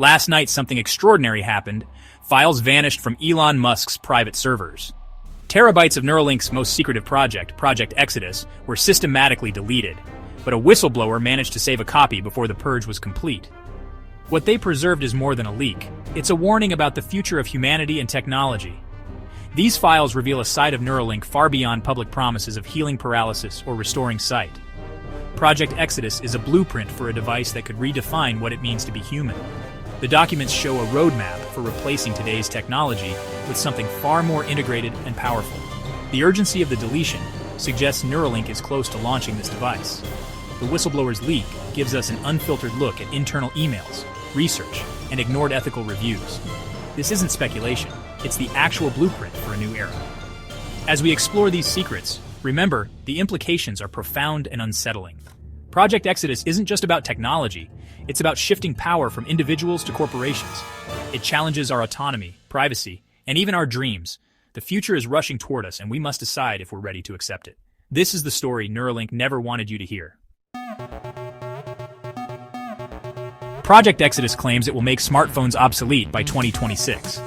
Last night, something extraordinary happened. Files vanished from Elon Musk's private servers. Terabytes of Neuralink's most secretive project, Project Exodus, were systematically deleted, but a whistleblower managed to save a copy before the purge was complete. What they preserved is more than a leak. It's a warning about the future of humanity and technology. These files reveal a side of Neuralink far beyond public promises of healing paralysis or restoring sight. Project Exodus is a blueprint for a device that could redefine what it means to be human. The documents show a roadmap for replacing today's technology with something far more integrated and powerful. The urgency of the deletion suggests Neuralink is close to launching this device. The whistleblower's leak gives us an unfiltered look at internal emails, research, and ignored ethical reviews. This isn't speculation, it's the actual blueprint for a new era. As we explore these secrets, remember, the implications are profound and unsettling. Project Exodus isn't just about technology, it's about shifting power from individuals to corporations. It challenges our autonomy, privacy, and even our dreams. The future is rushing toward us, and we must decide if we're ready to accept it. This is the story Neuralink never wanted you to hear. Project Exodus claims it will make smartphones obsolete by 2026.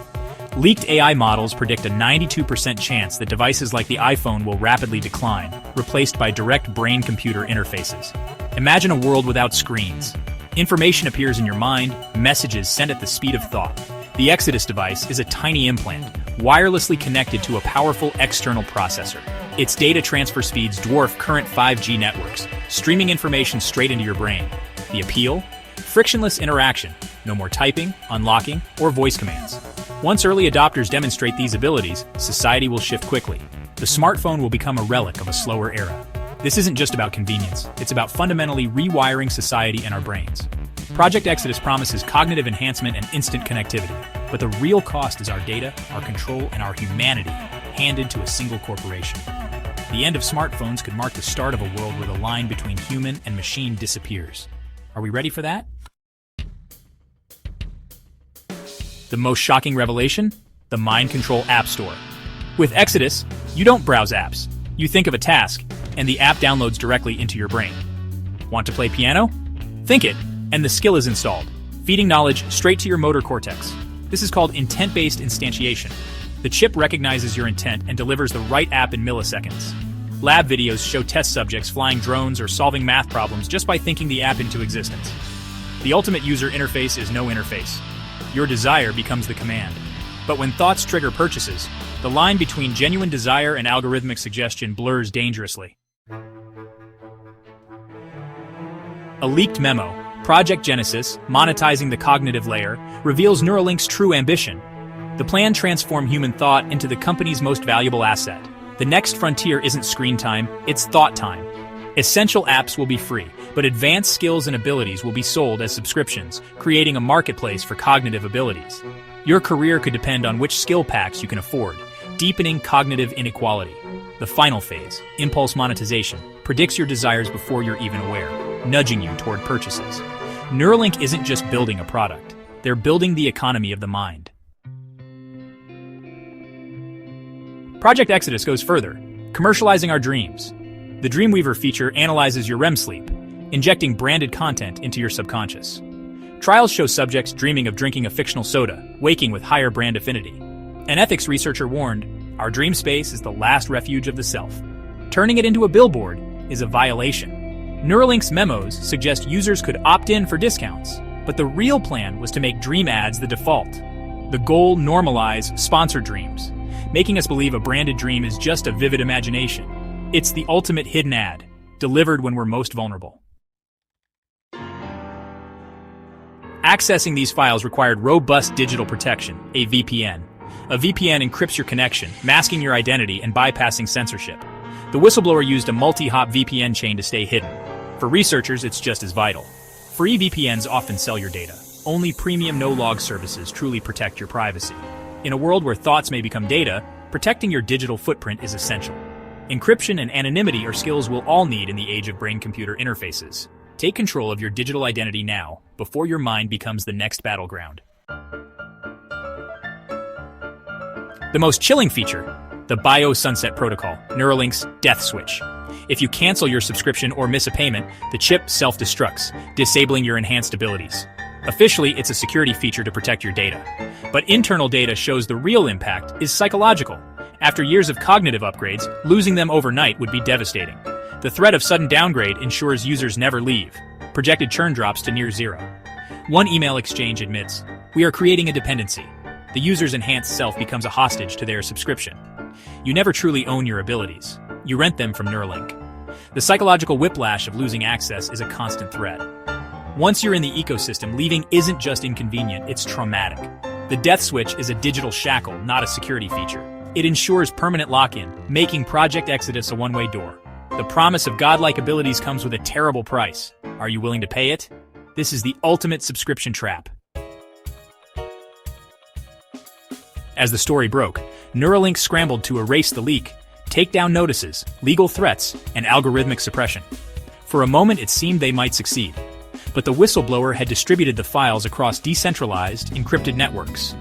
Leaked AI models predict a 92% chance that devices like the iPhone will rapidly decline, replaced by direct brain-computer interfaces. Imagine a world without screens. Information appears in your mind, messages sent at the speed of thought. The Exodus device is a tiny implant, wirelessly connected to a powerful external processor. Its data transfer speeds dwarf current 5G networks, streaming information straight into your brain. The appeal? Frictionless interaction. No more typing, unlocking, or voice commands. Once early adopters demonstrate these abilities, society will shift quickly. The smartphone will become a relic of a slower era. This isn't just about convenience, it's about fundamentally rewiring society and our brains. Project Exodus promises cognitive enhancement and instant connectivity, but the real cost is our data, our control, and our humanity handed to a single corporation. The end of smartphones could mark the start of a world where the line between human and machine disappears. Are we ready for that? The most shocking revelation? The Mind Control App Store. With Exodus, you don't browse apps. You think of a task, and the app downloads directly into your brain. Want to play piano? Think it, and the skill is installed, feeding knowledge straight to your motor cortex. This is called intent-based instantiation. The chip recognizes your intent and delivers the right app in milliseconds. Lab videos show test subjects flying drones or solving math problems just by thinking the app into existence. The ultimate user interface is no interface. Your desire becomes the command. But when thoughts trigger purchases, the line between genuine desire and algorithmic suggestion blurs dangerously. A leaked memo, Project Genesis, monetizing the cognitive layer, reveals Neuralink's true ambition. The plan transforms human thought into the company's most valuable asset. The next frontier isn't screen time, it's thought time. Essential apps will be free, but advanced skills and abilities will be sold as subscriptions, creating a marketplace for cognitive abilities. Your career could depend on which skill packs you can afford, deepening cognitive inequality. The final phase, impulse monetization, predicts your desires before you're even aware, nudging you toward purchases. Neuralink isn't just building a product, they're building the economy of the mind. Project Exodus goes further, commercializing our dreams. The Dreamweaver feature analyzes your REM sleep, injecting branded content into your subconscious. Trials show subjects dreaming of drinking a fictional soda, waking with higher brand affinity. An ethics researcher warned, our dream space is the last refuge of the self. Turning it into a billboard is a violation. Neuralink's memos suggest users could opt in for discounts, but the real plan was to make dream ads the default. The goal: normalize sponsored dreams, making us believe a branded dream is just a vivid imagination. It's the ultimate hidden ad, delivered when we're most vulnerable. Accessing these files required robust digital protection, a VPN. A VPN encrypts your connection, masking your identity and bypassing censorship. The whistleblower used a multi-hop VPN chain to stay hidden. For researchers, it's just as vital. Free VPNs often sell your data. Only premium no-log services truly protect your privacy. In a world where thoughts may become data, protecting your digital footprint is essential. Encryption and anonymity are skills we'll all need in the age of brain-computer interfaces. Take control of your digital identity now, before your mind becomes the next battleground. The most chilling feature, the Bio-Sunset Protocol, Neuralink's death switch. If you cancel your subscription or miss a payment, the chip self-destructs, disabling your enhanced abilities. Officially, it's a security feature to protect your data. But internal data shows the real impact is psychological. After years of cognitive upgrades, losing them overnight would be devastating. The threat of sudden downgrade ensures users never leave. Projected churn drops to near zero. One email exchange admits, "We are creating a dependency." The user's enhanced self becomes a hostage to their subscription. You never truly own your abilities. You rent them from Neuralink. The psychological whiplash of losing access is a constant threat. Once you're in the ecosystem, leaving isn't just inconvenient, it's traumatic. The death switch is a digital shackle, not a security feature. It ensures permanent lock-in, making Project Exodus a one-way door. The promise of godlike abilities comes with a terrible price. Are you willing to pay it? This is the ultimate subscription trap. As the story broke, Neuralink scrambled to erase the leak, take down notices, legal threats, and algorithmic suppression. For a moment it seemed they might succeed. But the whistleblower had distributed the files across decentralized, encrypted networks.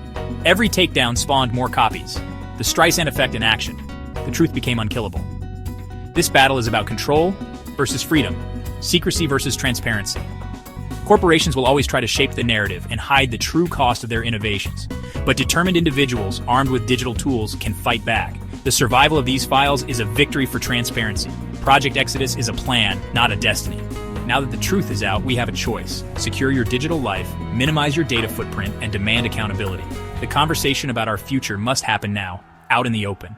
Every takedown spawned more copies. The Streisand effect in action. The truth became unkillable. This battle is about control versus freedom, secrecy versus transparency. Corporations will always try to shape the narrative and hide the true cost of their innovations. But determined individuals armed with digital tools can fight back. The survival of these files is a victory for transparency. Project Exodus is a plan, not a destiny. Now that the truth is out, we have a choice. Secure your digital life, minimize your data footprint, and demand accountability. The conversation about our future must happen now, out in the open.